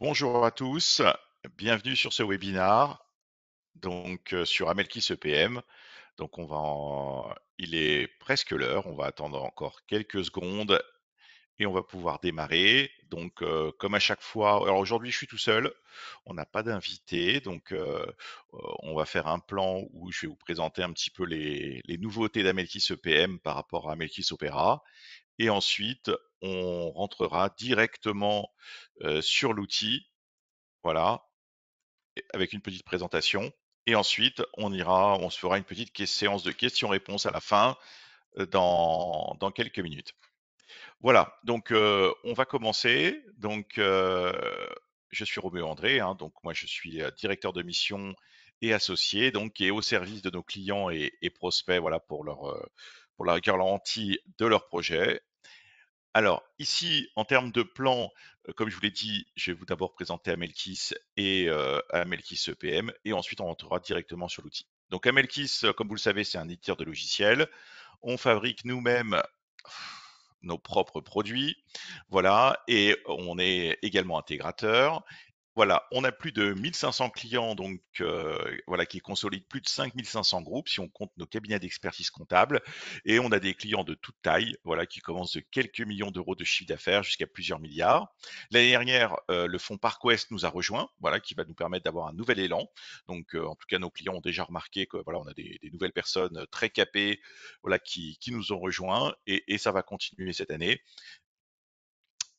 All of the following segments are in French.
Bonjour à tous, bienvenue sur ce webinar, sur Amelkis EPM. Il est presque l'heure, on va attendre encore quelques secondes et on va pouvoir démarrer. Comme à chaque fois, alors aujourd'hui je suis tout seul, on n'a pas d'invité, on va faire un plan où je vais vous présenter un petit peu les nouveautés d'Amelkis EPM par rapport à Amelkis Opera. Et ensuite, on rentrera directement sur l'outil. Voilà, avec une petite présentation. Et ensuite, on se fera une petite séance de questions-réponses à la fin, dans quelques minutes. Voilà, on va commencer. Je suis Roméo André, hein, donc moi je suis directeur de mission et associé, et au service de nos clients et prospects, voilà, pour la garantie de leur projet. Alors, ici, en termes de plan, comme je vous l'ai dit, je vais vous d'abord présenter Amelkis et Amelkis EPM, et ensuite on rentrera directement sur l'outil. Donc Amelkis, comme vous le savez, c'est un éditeur de logiciels. On fabrique nous-mêmes nos propres produits, voilà, et on est également intégrateur. Voilà, on a plus de 1500 clients, voilà, qui consolident plus de 5500 groupes si on compte nos cabinets d'expertise comptable. Et on a des clients de toute taille, voilà, qui commencent de quelques millions d'euros de chiffre d'affaires jusqu'à plusieurs milliards. L'année dernière, le fonds Parquest nous a rejoint, voilà, qui va nous permettre d'avoir un nouvel élan. En tout cas, nos clients ont déjà remarqué que voilà, on a des nouvelles personnes très capées, voilà, qui nous ont rejoints, et ça va continuer cette année.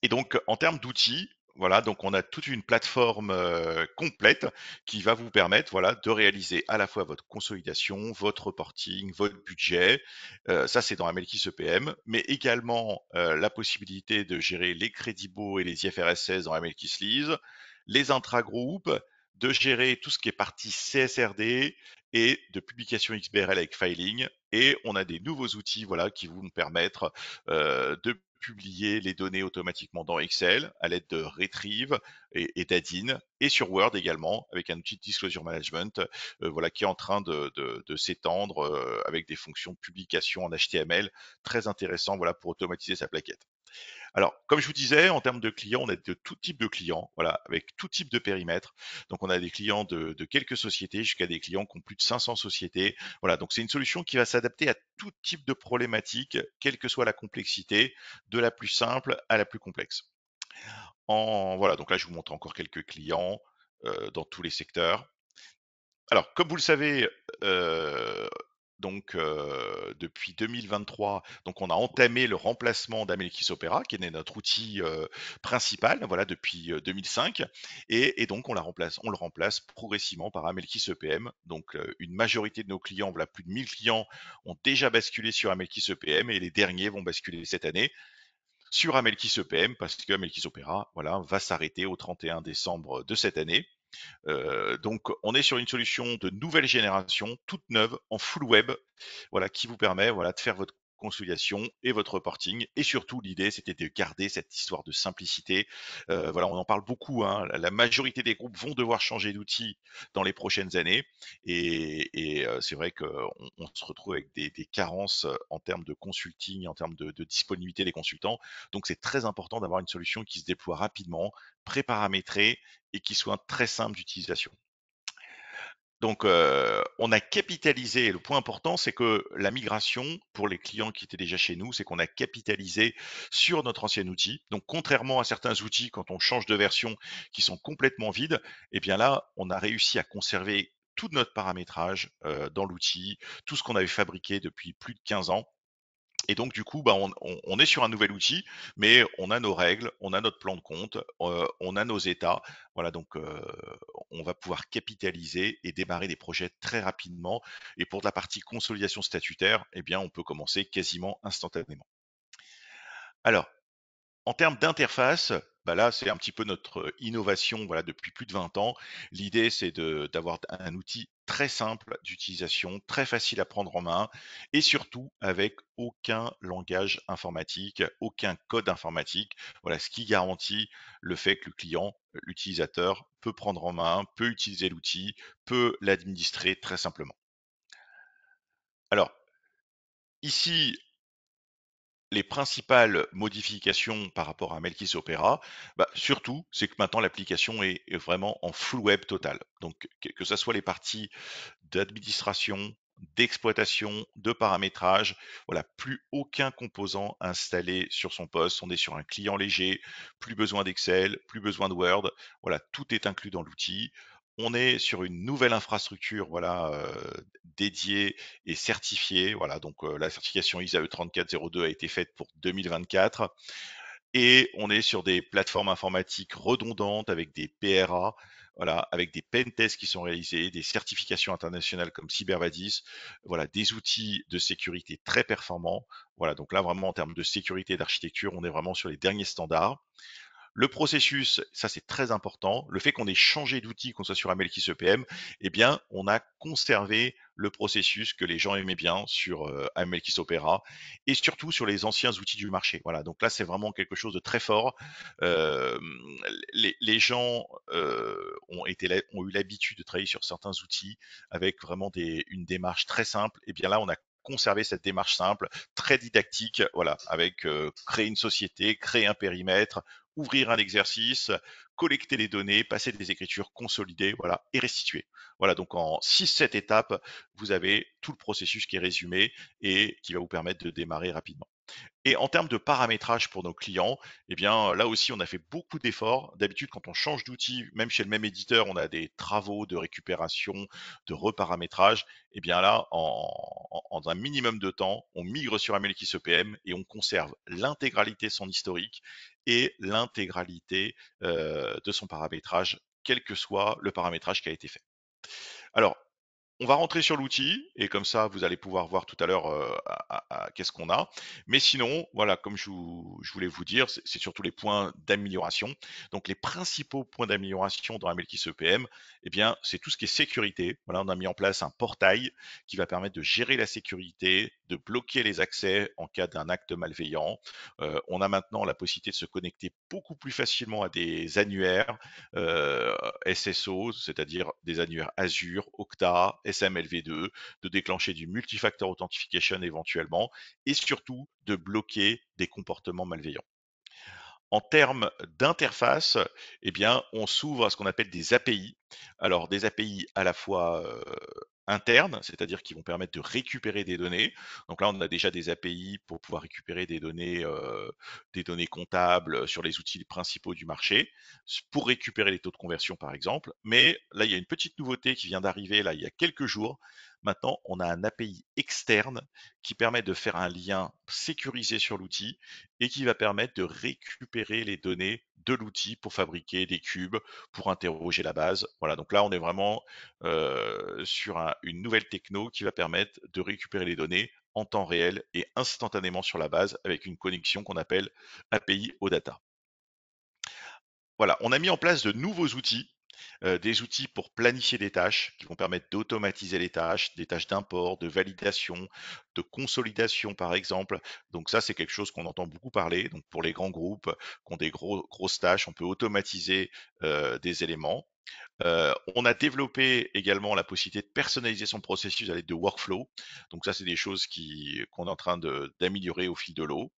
Et donc, en termes d'outils, voilà, donc on a toute une plateforme complète qui va vous permettre, voilà, de réaliser à la fois votre consolidation, votre reporting, votre budget. Ça, c'est dans Amelkis EPM, mais également la possibilité de gérer les crédits-baux et les IFRS 16 dans Amelkis Lease, les intragroupes, de gérer tout ce qui est partie CSRD et de publication XBRL avec filing. Et on a des nouveaux outils, voilà, qui vont nous permettre de publier les données automatiquement dans Excel à l'aide de Retrieve et d'Adin, et sur Word également avec un outil de disclosure management, voilà, qui est en train de s'étendre avec des fonctions de publication en HTML très intéressant, voilà, pour automatiser sa plaquette. Alors, comme je vous disais, en termes de clients, on a de tout type de clients, voilà, avec tout type de périmètre. Donc, on a des clients de quelques sociétés jusqu'à des clients qui ont plus de 500 sociétés. Voilà, donc c'est une solution qui va s'adapter à tout type de problématique, quelle que soit la complexité, de la plus simple à la plus complexe. Voilà, donc là, je vous montre encore quelques clients dans tous les secteurs. Alors, comme vous le savez, depuis 2023, donc on a entamé le remplacement d'Amelkis Opera, qui est notre outil principal, voilà, depuis 2005, et donc on le remplace progressivement par Amelkis EPM. Une majorité de nos clients, voilà, plus de 1000 clients, ont déjà basculé sur Amelkis EPM, et les derniers vont basculer cette année sur Amelkis EPM, parce que Amelkis Opera, voilà, va s'arrêter au 31 décembre de cette année. On est sur une solution de nouvelle génération, toute neuve, en full web, voilà, qui vous permet, voilà, de faire votre consolidation et votre reporting. Et surtout, l'idée, c'était de garder cette histoire de simplicité. Voilà, on en parle beaucoup, hein. La majorité des groupes vont devoir changer d'outil dans les prochaines années. C'est vrai qu'on se retrouve avec des carences en termes de consulting, en termes de disponibilité des consultants. Donc, c'est très important d'avoir une solution qui se déploie rapidement, préparamétrée et qui soit très simple d'utilisation. On a capitalisé, et le point important, c'est que la migration, pour les clients qui étaient déjà chez nous, c'est qu'on a capitalisé sur notre ancien outil. Donc, contrairement à certains outils, quand on change de version, qui sont complètement vides, eh bien là, on a réussi à conserver tout notre paramétrage dans l'outil, tout ce qu'on avait fabriqué depuis plus de 15 ans. Et donc du coup, bah, on est sur un nouvel outil, mais on a nos règles, on a notre plan de compte, on a nos états. Voilà, on va pouvoir capitaliser et démarrer des projets très rapidement. Et pour de la partie consolidation statutaire, eh bien, on peut commencer quasiment instantanément. Alors, en termes d'interface, bah là, c'est un petit peu notre innovation, voilà, depuis plus de 20 ans. L'idée, c'est d'avoir un outil très simple d'utilisation, très facile à prendre en main, et surtout avec aucun langage informatique, aucun code informatique. Voilà, ce qui garantit le fait que le client, l'utilisateur, peut prendre en main, peut utiliser l'outil, peut l'administrer très simplement. Alors, ici, les principales modifications par rapport à Melkis Opera, bah, surtout, c'est que maintenant l'application est vraiment en full web total. Donc que ça soit les parties d'administration, d'exploitation, de paramétrage, voilà, plus aucun composant installé sur son poste. On est sur un client léger, plus besoin d'Excel, plus besoin de Word. Voilà, tout est inclus dans l'outil. On est sur une nouvelle infrastructure, voilà, dédiée et certifiée. Voilà, donc la certification ISAE 3402 a été faite pour 2024 et on est sur des plateformes informatiques redondantes avec des PRA, voilà, avec des pen tests qui sont réalisés, des certifications internationales comme Cybervadis, voilà, des outils de sécurité très performants. Voilà, donc là vraiment en termes de sécurité et d'architecture, on est vraiment sur les derniers standards. Le processus, ça c'est très important. Le fait qu'on ait changé d'outil, qu'on soit sur Amelkis EPM, eh bien, on a conservé le processus que les gens aimaient bien sur Amelkis Opera et surtout sur les anciens outils du marché. Voilà, donc là c'est vraiment quelque chose de très fort. Euh, les gens ont eu l'habitude de travailler sur certains outils avec vraiment une démarche très simple. Et bien là, on a conservé cette démarche simple, très didactique, voilà, avec créer une société, créer un périmètre, ouvrir un exercice, collecter les données, passer des écritures, consolider, voilà, et restituer. Voilà, donc en 6-7 étapes, vous avez tout le processus qui est résumé et qui va vous permettre de démarrer rapidement. Et en termes de paramétrage pour nos clients, eh bien, là aussi, on a fait beaucoup d'efforts. D'habitude, quand on change d'outil, même chez le même éditeur, on a des travaux de récupération, de reparamétrage. Eh bien là, en un minimum de temps, on migre sur Amelkis EPM et on conserve l'intégralité de son historique et l'intégralité de son paramétrage, quel que soit le paramétrage qui a été fait. Alors, on va rentrer sur l'outil et comme ça, vous allez pouvoir voir tout à l'heure qu'est-ce qu'on a. Mais sinon, voilà, comme je voulais vous dire, c'est surtout les points d'amélioration. Donc, les principaux points d'amélioration dans MLKIS EPM, eh bien, c'est tout ce qui est sécurité. Voilà, on a mis en place un portail qui va permettre de gérer la sécurité, de bloquer les accès en cas d'un acte malveillant. On a maintenant la possibilité de se connecter beaucoup plus facilement à des annuaires SSO, c'est-à-dire des annuaires Azure, Okta, SMLv2, de déclencher du multifactor authentication éventuellement, et surtout de bloquer des comportements malveillants. En termes d'interface, eh bien, on s'ouvre à ce qu'on appelle des API. Alors, des API à la fois internes, c'est-à-dire qui vont permettre de récupérer des données. Donc là, on a déjà des API pour pouvoir récupérer des données comptables sur les outils principaux du marché, pour récupérer les taux de conversion, par exemple. Mais là, il y a une petite nouveauté qui vient d'arriver là il y a quelques jours. Maintenant, on a un API externe qui permet de faire un lien sécurisé sur l'outil et qui va permettre de récupérer les données de l'outil pour fabriquer des cubes, pour interroger la base. Voilà, donc là on est vraiment sur une nouvelle techno qui va permettre de récupérer les données en temps réel et instantanément sur la base avec une connexion qu'on appelle API OData. Voilà, on a mis en place de nouveaux outils, des outils pour planifier des tâches qui vont permettre d'automatiser les tâches, des tâches d'import, de validation, de consolidation par exemple. Donc ça, c'est quelque chose qu'on entend beaucoup parler. Donc pour les grands groupes qui ont des grosses tâches, on peut automatiser des éléments. On a développé également la possibilité de personnaliser son processus à l'aide de workflow. Donc ça, c'est des choses qu'on est en train d'améliorer au fil de l'eau.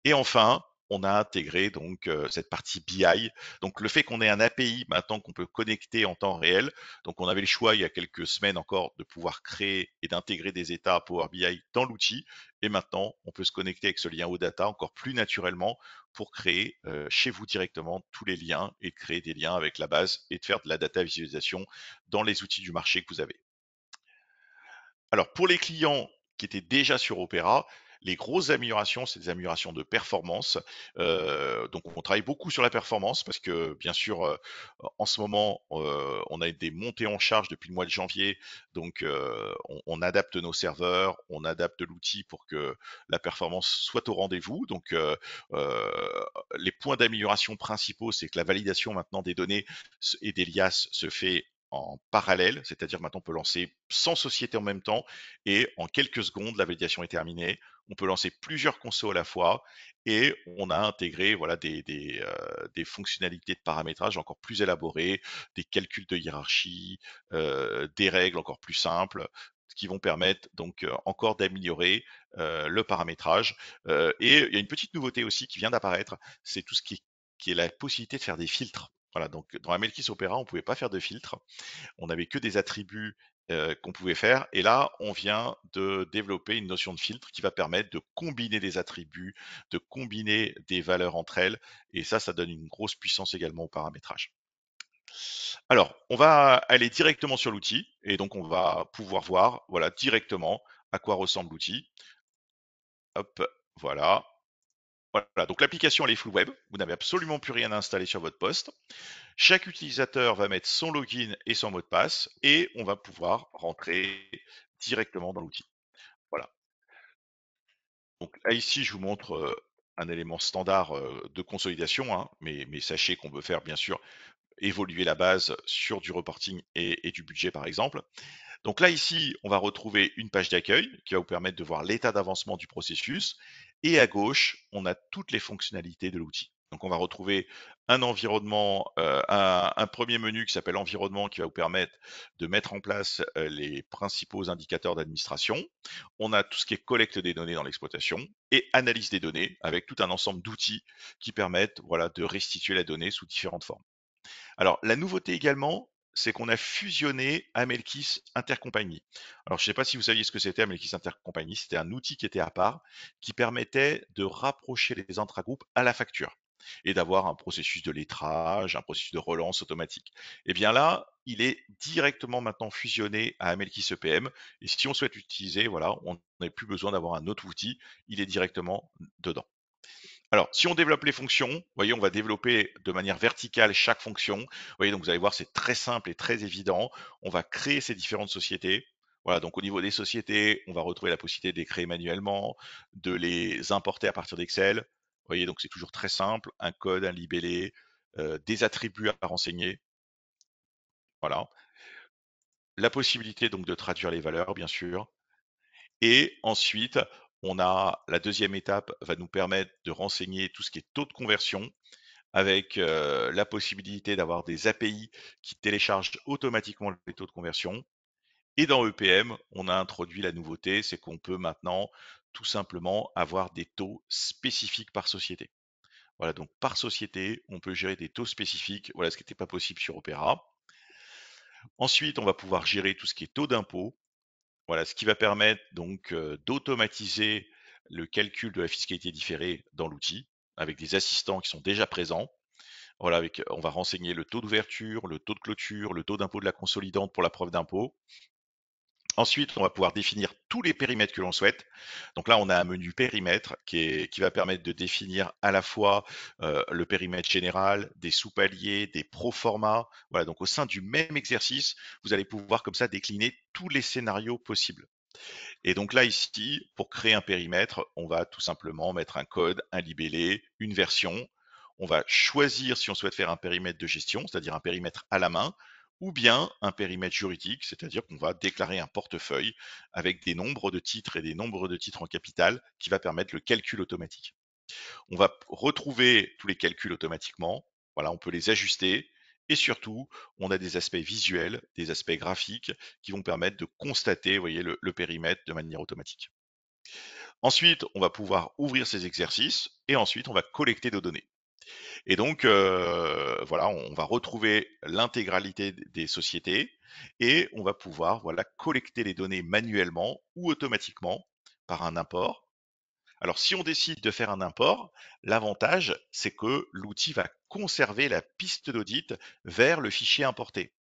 Et enfin, on a intégré donc cette partie BI. Donc le fait qu'on ait un API maintenant qu'on peut connecter en temps réel. Donc on avait le choix il y a quelques semaines encore de pouvoir créer et d'intégrer des états Power BI dans l'outil. Et maintenant, on peut se connecter avec ce lien au data encore plus naturellement pour créer chez vous directement tous les liens et créer des liens avec la base et de faire de la data visualisation dans les outils du marché que vous avez. Alors, pour les clients qui étaient déjà sur Opera, les grosses améliorations, c'est des améliorations de performance. Donc, on travaille beaucoup sur la performance parce que, bien sûr, en ce moment, on a des montées en charge depuis le mois de janvier. Donc, on adapte nos serveurs, on adapte l'outil pour que la performance soit au rendez-vous. Donc, les points d'amélioration principaux, c'est que la validation maintenant des données et des liasses se fait en parallèle, c'est-à-dire maintenant on peut lancer 100 sociétés en même temps et en quelques secondes la validation est terminée. On peut lancer plusieurs consos à la fois et on a intégré voilà des fonctionnalités de paramétrage encore plus élaborées, des calculs de hiérarchie, des règles encore plus simples qui vont permettre donc encore d'améliorer le paramétrage. Et il y a une petite nouveauté aussi qui vient d'apparaître, c'est tout ce qui est la possibilité de faire des filtres. Voilà, donc dans Amelkis Opera, on pouvait pas faire de filtres, on n'avait que des attributs qu'on pouvait faire. Et là, on vient de développer une notion de filtre qui va permettre de combiner des attributs, de combiner des valeurs entre elles. Et ça donne une grosse puissance également au paramétrage. Alors, on va aller directement sur l'outil et donc on va pouvoir voir, voilà, directement à quoi ressemble l'outil. Hop, voilà. Voilà, donc l'application elle est full web, vous n'avez absolument plus rien à installer sur votre poste. Chaque utilisateur va mettre son login et son mot de passe et on va pouvoir rentrer directement dans l'outil. Voilà. Donc là ici, je vous montre un élément standard de consolidation, hein, mais sachez qu'on peut faire bien sûr évoluer la base sur du reporting et du budget par exemple. Donc là, ici, on va retrouver une page d'accueil qui va vous permettre de voir l'état d'avancement du processus. Et à gauche, on a toutes les fonctionnalités de l'outil. Donc on va retrouver un environnement, un premier menu qui s'appelle environnement qui va vous permettre de mettre en place les principaux indicateurs d'administration. On a tout ce qui est collecte des données dans l'exploitation et analyse des données avec tout un ensemble d'outils qui permettent voilà, de restituer la donnée sous différentes formes. Alors, la nouveauté également, c'est qu'on a fusionné Amelkis Intercompagnie. Alors, je ne sais pas si vous saviez ce que c'était Amelkis Intercompagnie, c'était un outil qui était à part, qui permettait de rapprocher les intragroupes à la facture et d'avoir un processus de lettrage, un processus de relance automatique. Et bien là, il est directement maintenant fusionné à Amelkis EPM. Et si on souhaite l'utiliser, voilà, on n'a plus besoin d'avoir un autre outil, il est directement dedans. Alors, si on développe les fonctions, vous voyez, on va développer de manière verticale chaque fonction. Vous voyez, donc vous allez voir, c'est très simple et très évident. On va créer ces différentes sociétés. Voilà, donc au niveau des sociétés, on va retrouver la possibilité de les créer manuellement, de les importer à partir d'Excel. Vous voyez, donc c'est toujours très simple, un code, un libellé, des attributs à renseigner. Voilà. La possibilité donc de traduire les valeurs, bien sûr. Et ensuite, on a la deuxième étape va nous permettre de renseigner tout ce qui est taux de conversion avec la possibilité d'avoir des API qui téléchargent automatiquement les taux de conversion. Et dans EPM, on a introduit la nouveauté, c'est qu'on peut maintenant tout simplement avoir des taux spécifiques par société. Voilà, donc par société, on peut gérer des taux spécifiques, voilà ce qui n'était pas possible sur Opera. Ensuite, on va pouvoir gérer tout ce qui est taux d'impôt, voilà, ce qui va permettre donc d'automatiser le calcul de la fiscalité différée dans l'outil, avec des assistants qui sont déjà présents. Voilà, on va renseigner le taux d'ouverture, le taux de clôture, le taux d'impôt de la consolidante pour la preuve d'impôt. Ensuite, on va pouvoir définir tous les périmètres que l'on souhaite. Donc là, on a un menu périmètre qui va permettre de définir à la fois le périmètre général, des sous-paliers, des pro-formats. Voilà, donc au sein du même exercice, vous allez pouvoir comme ça décliner tous les scénarios possibles. Et donc là, ici, pour créer un périmètre, on va tout simplement mettre un code, un libellé, une version. On va choisir si on souhaite faire un périmètre de gestion, c'est-à-dire un périmètre à la main, ou bien un périmètre juridique, c'est-à-dire qu'on va déclarer un portefeuille avec des nombres de titres et des nombres de titres en capital qui va permettre le calcul automatique. On va retrouver tous les calculs automatiquement. Voilà, on peut les ajuster. Et surtout, on a des aspects visuels, des aspects graphiques qui vont permettre de constater, vous voyez, le périmètre de manière automatique. Ensuite, on va pouvoir ouvrir ces exercices et ensuite, on va collecter nos données. Et donc, voilà, on va retrouver l'intégralité des sociétés et on va pouvoir, voilà, collecter les données manuellement ou automatiquement par un import. Alors, si on décide de faire un import, l'avantage, c'est que l'outil va conserver la piste d'audit vers le fichier importé.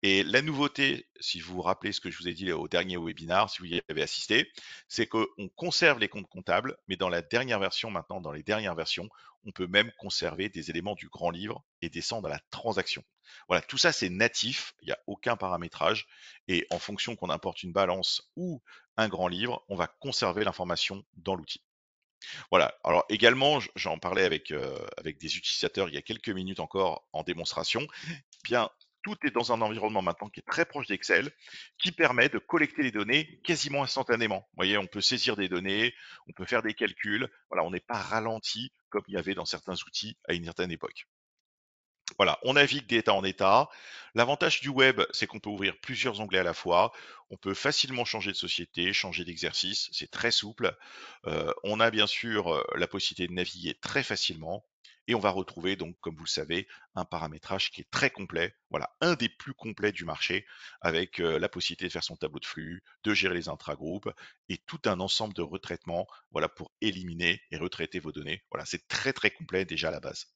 Et la nouveauté, si vous vous rappelez ce que je vous ai dit au dernier webinar, si vous y avez assisté, c'est qu'on conserve les comptes comptables, mais dans la dernière version, maintenant, dans les dernières versions, on peut même conserver des éléments du grand livre et descendre à la transaction. Voilà, tout ça, c'est natif, il n'y a aucun paramétrage. Et en fonction qu'on importe une balance ou un grand livre, on va conserver l'information dans l'outil. Voilà. Alors également, j'en parlais avec des utilisateurs il y a quelques minutes encore en démonstration. Bien, tout est dans un environnement maintenant qui est très proche d'Excel, qui permet de collecter les données quasiment instantanément. Vous voyez, on peut saisir des données, on peut faire des calculs. Voilà, on n'est pas ralenti comme il y avait dans certains outils à une certaine époque. Voilà, on navigue d'état en état. L'avantage du web, c'est qu'on peut ouvrir plusieurs onglets à la fois. On peut facilement changer de société, changer d'exercice. C'est très souple. On a bien sûr la possibilité de naviguer très facilement. Et on va retrouver donc, comme vous le savez, un paramétrage qui est très complet. Voilà, un des plus complets du marché, avec la possibilité de faire son tableau de flux, de gérer les intragroupes et tout un ensemble de retraitements. Voilà, pour éliminer et retraiter vos données. Voilà, c'est très très complet déjà à la base.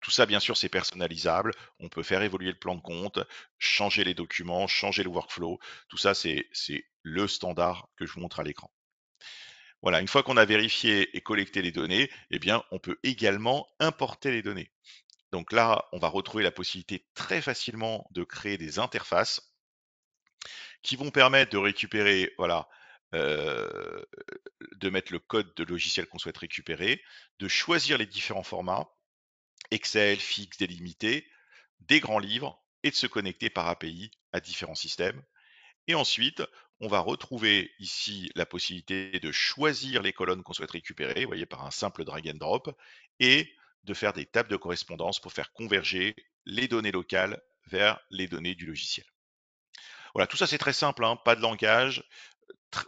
Tout ça, bien sûr, c'est personnalisable. On peut faire évoluer le plan de compte, changer les documents, changer le workflow. Tout ça, c'est le standard que je vous montre à l'écran. Voilà, une fois qu'on a vérifié et collecté les données, eh bien, on peut également importer les données. Donc là, on va retrouver la possibilité très facilement de créer des interfaces qui vont permettre de récupérer, voilà, euh, de mettre le code de logiciel qu'on souhaite récupérer, de choisir les différents formats, Excel, fixe, délimité, des grands livres et de se connecter par API à différents systèmes. Et ensuite, on va retrouver ici la possibilité de choisir les colonnes qu'on souhaite récupérer, vous voyez, par un simple drag and drop, et de faire des tables de correspondance pour faire converger les données locales vers les données du logiciel. Voilà, tout ça c'est très simple, hein, pas de langage,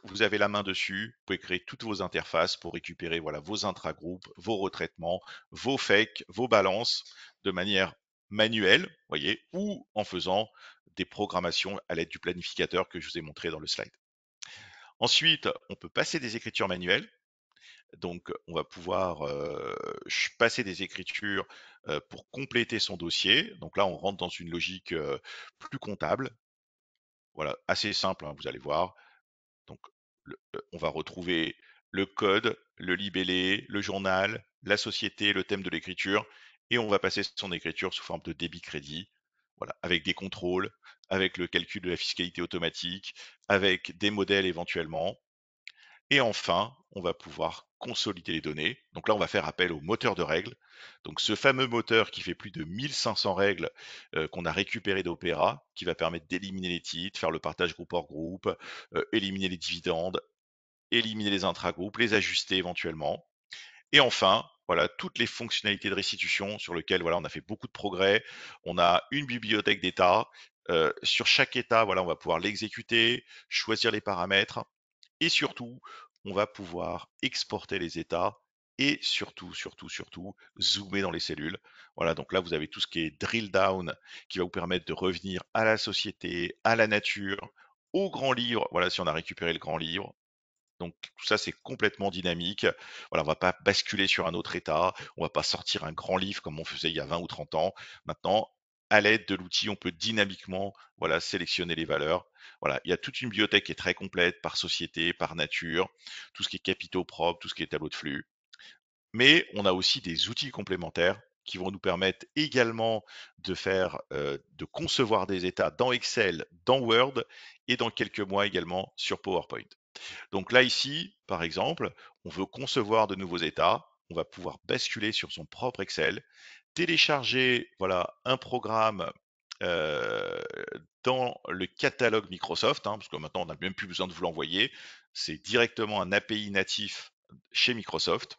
vous avez la main dessus, vous pouvez créer toutes vos interfaces pour récupérer voilà, vos intragroupes, vos retraitements, vos fakes, vos balances de manière manuelle, voyez, ou en faisant des programmations à l'aide du planificateur que je vous ai montré dans le slide. Ensuite, on peut passer des écritures manuelles. Donc, on va pouvoir passer des écritures pour compléter son dossier. Donc là, on rentre dans une logique plus comptable. Voilà, assez simple, hein, vous allez voir. Donc, on va retrouver le code, le libellé, le journal, la société, le thème de l'écriture, et on va passer son écriture sous forme de débit-crédit, voilà, avec des contrôles, avec le calcul de la fiscalité automatique, avec des modèles éventuellement. Et enfin, on va pouvoir consolider les données. Donc là, on va faire appel au moteur de règles. Donc ce fameux moteur qui fait plus de 1500 règles qu'on a récupéré d'Opera, qui va permettre d'éliminer les titres, faire le partage groupe hors groupe, éliminer les dividendes, éliminer les intragroupes, les ajuster éventuellement. Et enfin, voilà, toutes les fonctionnalités de restitution sur lesquelles voilà, on a fait beaucoup de progrès. On a une bibliothèque d'état. Sur chaque état, voilà, on va pouvoir l'exécuter, choisir les paramètres et surtout, on va pouvoir exporter les états et surtout, zoomer dans les cellules. Voilà, donc là, vous avez tout ce qui est drill down qui va vous permettre de revenir à la société, à la nature, au grand livre. Voilà, si on a récupéré le grand livre, donc tout ça, c'est complètement dynamique. Voilà, on va pas basculer sur un autre état, on va pas sortir un grand livre comme on faisait il y a 20 ou 30 ans. Maintenant, à l'aide de l'outil, on peut dynamiquement voilà, sélectionner les valeurs. Voilà, il y a toute une bibliothèque qui est très complète par société, par nature, tout ce qui est capitaux propres, tout ce qui est tableau de flux. Mais on a aussi des outils complémentaires qui vont nous permettre également de faire, de concevoir des états dans Excel, dans Word et dans quelques mois également sur PowerPoint. Donc là, ici, par exemple, on veut concevoir de nouveaux états. On va pouvoir basculer sur son propre Excel, télécharger voilà, un programme euh, dans le catalogue Microsoft, hein, parce que maintenant, on n'a même plus besoin de vous l'envoyer. C'est directement un API natif chez Microsoft.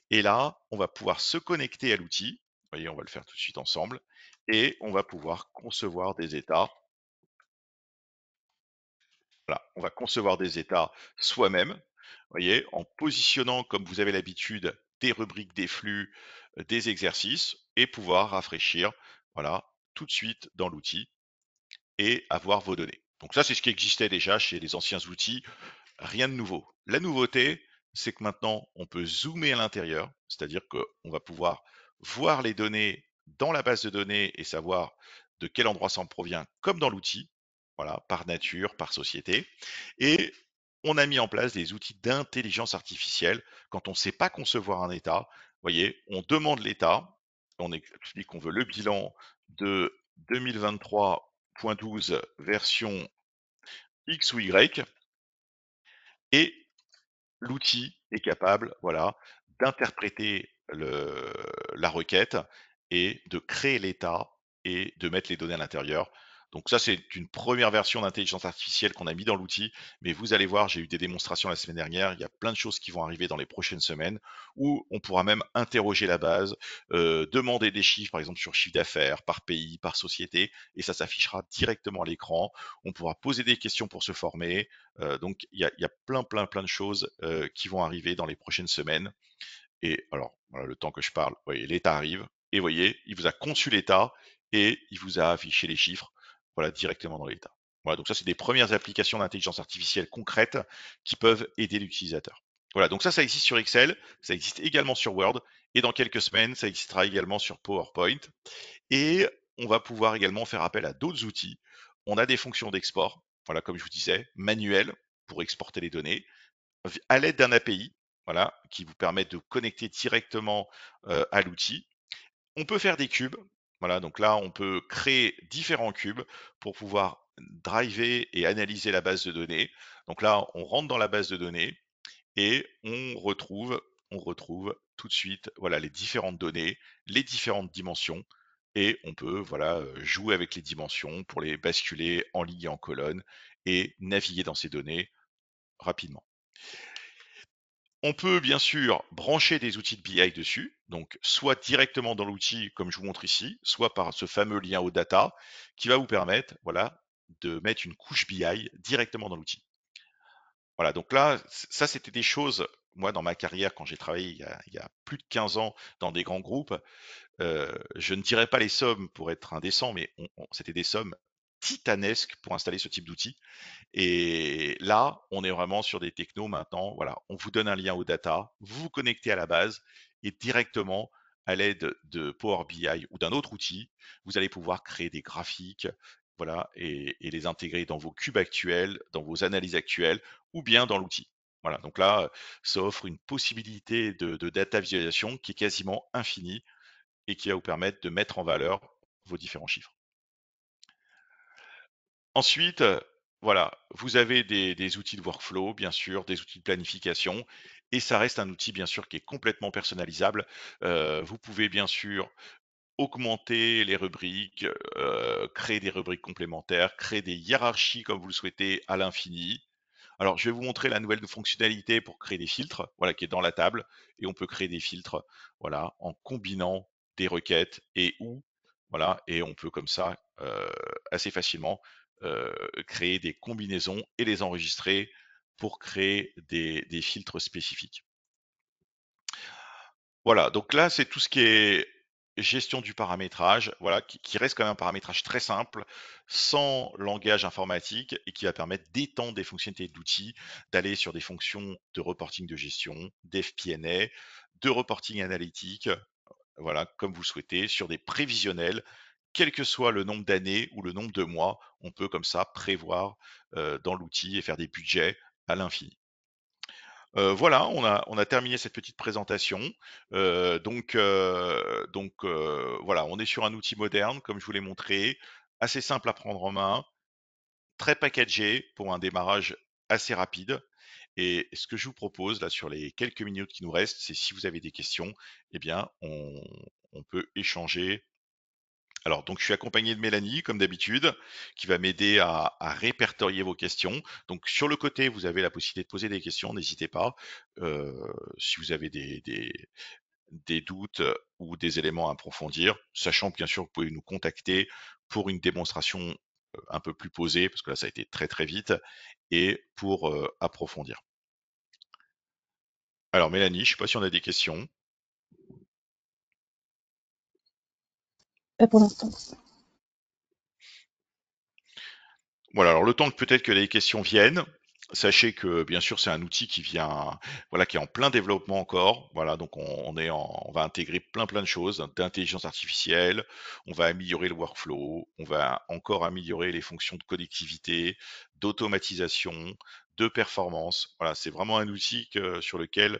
Et là, on va pouvoir se connecter à l'outil. Vous voyez, on va le faire tout de suite ensemble. Et on va pouvoir concevoir des états. Voilà, on va concevoir des états soi-même, voyez, en positionnant, comme vous avez l'habitude, des rubriques, des flux, des exercices, et pouvoir rafraîchir, voilà, tout de suite dans l'outil et avoir vos données. Donc ça, c'est ce qui existait déjà chez les anciens outils, rien de nouveau. La nouveauté, c'est que maintenant, on peut zoomer à l'intérieur, c'est-à-dire qu'on va pouvoir voir les données dans la base de données et savoir de quel endroit ça en provient, comme dans l'outil, voilà, par nature, par société. Et on a mis en place des outils d'intelligence artificielle. Quand on ne sait pas concevoir un état, vous voyez, on demande l'état, on explique qu'on veut le bilan de 2023.12 version X ou Y, et l'outil est capable, voilà, d'interpréter la requête et de créer l'état et de mettre les données à l'intérieur. Donc ça, c'est une première version d'intelligence artificielle qu'on a mis dans l'outil, mais vous allez voir, j'ai eu des démonstrations la semaine dernière, il y a plein de choses qui vont arriver dans les prochaines semaines, où on pourra même interroger la base, demander des chiffres, par exemple sur chiffre d'affaires, par pays, par société, et ça s'affichera directement à l'écran. On pourra poser des questions pour se former. Donc il y a plein de choses qui vont arriver dans les prochaines semaines. Et alors, voilà, le temps que je parle, vous voyez, l'État arrive, et vous voyez, il vous a conçu l'État, et il vous a affiché les chiffres, voilà, directement dans l'État. Voilà, donc ça, c'est des premières applications d'intelligence artificielle concrètes qui peuvent aider l'utilisateur. Voilà, donc ça existe sur Excel, ça existe également sur Word, et dans quelques semaines, ça existera également sur PowerPoint. Et on va pouvoir également faire appel à d'autres outils. On a des fonctions d'export, voilà, comme je vous disais, manuelles pour exporter les données à l'aide d'un API, voilà, qui vous permet de connecter directement à l'outil. On peut faire des cubes, voilà, donc là on peut créer différents cubes pour pouvoir driver et analyser la base de données. Donc là on rentre dans la base de données et on retrouve tout de suite voilà les différentes données, les différentes dimensions et on peut voilà jouer avec les dimensions pour les basculer en ligne et en colonne et naviguer dans ces données rapidement. On peut bien sûr brancher des outils de BI dessus, donc soit directement dans l'outil comme je vous montre ici, soit par ce fameux lien au data qui va vous permettre voilà, de mettre une couche BI directement dans l'outil. Voilà, donc là, ça c'était des choses, moi dans ma carrière quand j'ai travaillé il y a plus de 15 ans dans des grands groupes, je ne dirais pas les sommes pour être indécent, mais c'était des sommes titanesques pour installer ce type d'outil. Et là, on est vraiment sur des technos maintenant. Voilà, on vous donne un lien au data, vous vous connectez à la base et directement, à l'aide de Power BI ou d'un autre outil, vous allez pouvoir créer des graphiques, voilà, et les intégrer dans vos cubes actuels, dans vos analyses actuelles ou bien dans l'outil. Voilà, donc là, ça offre une possibilité de data visualisation qui est quasiment infinie et qui va vous permettre de mettre en valeur vos différents chiffres. Ensuite, voilà, vous avez des outils de workflow, bien sûr, des outils de planification, et ça reste un outil, bien sûr, qui est complètement personnalisable. Vous pouvez, bien sûr, augmenter les rubriques, créer des rubriques complémentaires, créer des hiérarchies comme vous le souhaitez à l'infini. Alors, je vais vous montrer la nouvelle fonctionnalité pour créer des filtres, voilà, qui est dans la table, et on peut créer des filtres, voilà, en combinant des requêtes et ou, voilà, et on peut comme ça assez facilement créer des combinaisons et les enregistrer pour créer des filtres spécifiques. Voilà, donc là, c'est tout ce qui est gestion du paramétrage, voilà, qui reste quand même un paramétrage très simple, sans langage informatique et qui va permettre d'étendre des fonctionnalités d'outils, d'aller sur des fonctions de reporting de gestion, d'FP&A, de reporting analytique, voilà, comme vous le souhaitez, sur des prévisionnels, quel que soit le nombre d'années ou le nombre de mois, on peut comme ça prévoir dans l'outil et faire des budgets à l'infini. Voilà, on a terminé cette petite présentation. Voilà, on est sur un outil moderne, comme je vous l'ai montré, assez simple à prendre en main, très packagé pour un démarrage assez rapide. Et ce que je vous propose là sur les quelques minutes qui nous restent, c'est si vous avez des questions, eh bien, on peut échanger. Alors, donc, je suis accompagné de Mélanie, comme d'habitude, qui va m'aider à répertorier vos questions. Donc, sur le côté, vous avez la possibilité de poser des questions, n'hésitez pas. Euh, si vous avez des doutes ou des éléments à approfondir, sachant que bien sûr, vous pouvez nous contacter pour une démonstration un peu plus posée, parce que là, ça a été très très vite, et pour approfondir. Alors, Mélanie, je ne sais pas si on a des questions. Pas pour l'instant. Voilà, alors le temps que peut-être que les questions viennent, sachez que bien sûr c'est un outil qui vient, voilà, qui est en plein développement encore. Voilà, donc on va intégrer plein de choses, hein, d'intelligence artificielle, on va améliorer le workflow, on va encore améliorer les fonctions de connectivité, d'automatisation, de performance. Voilà, c'est vraiment un outil sur lequel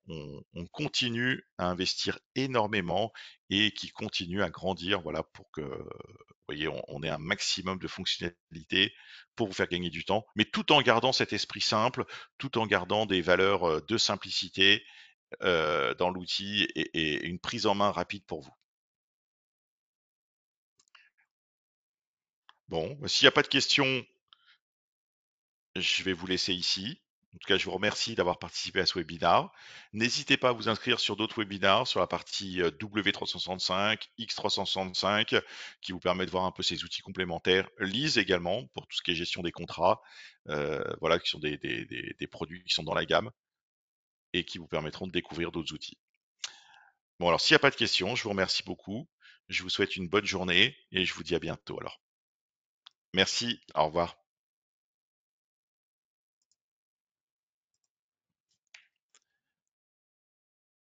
on continue à investir énormément et qui continue à grandir, voilà, pour que vous voyez, on ait un maximum de fonctionnalités pour vous faire gagner du temps, mais tout en gardant cet esprit simple, tout en gardant des valeurs de simplicité dans l'outil et une prise en main rapide pour vous. Bon, bah, s'il n'y a pas de questions, je vais vous laisser ici. En tout cas, je vous remercie d'avoir participé à ce webinaire. N'hésitez pas à vous inscrire sur d'autres webinaires sur la partie W365, X365, qui vous permet de voir un peu ces outils complémentaires. Lise également, pour tout ce qui est gestion des contrats, voilà, qui sont des produits qui sont dans la gamme et qui vous permettront de découvrir d'autres outils. Bon, alors s'il n'y a pas de questions, je vous remercie beaucoup. Je vous souhaite une bonne journée et je vous dis à bientôt alors. Merci, au revoir.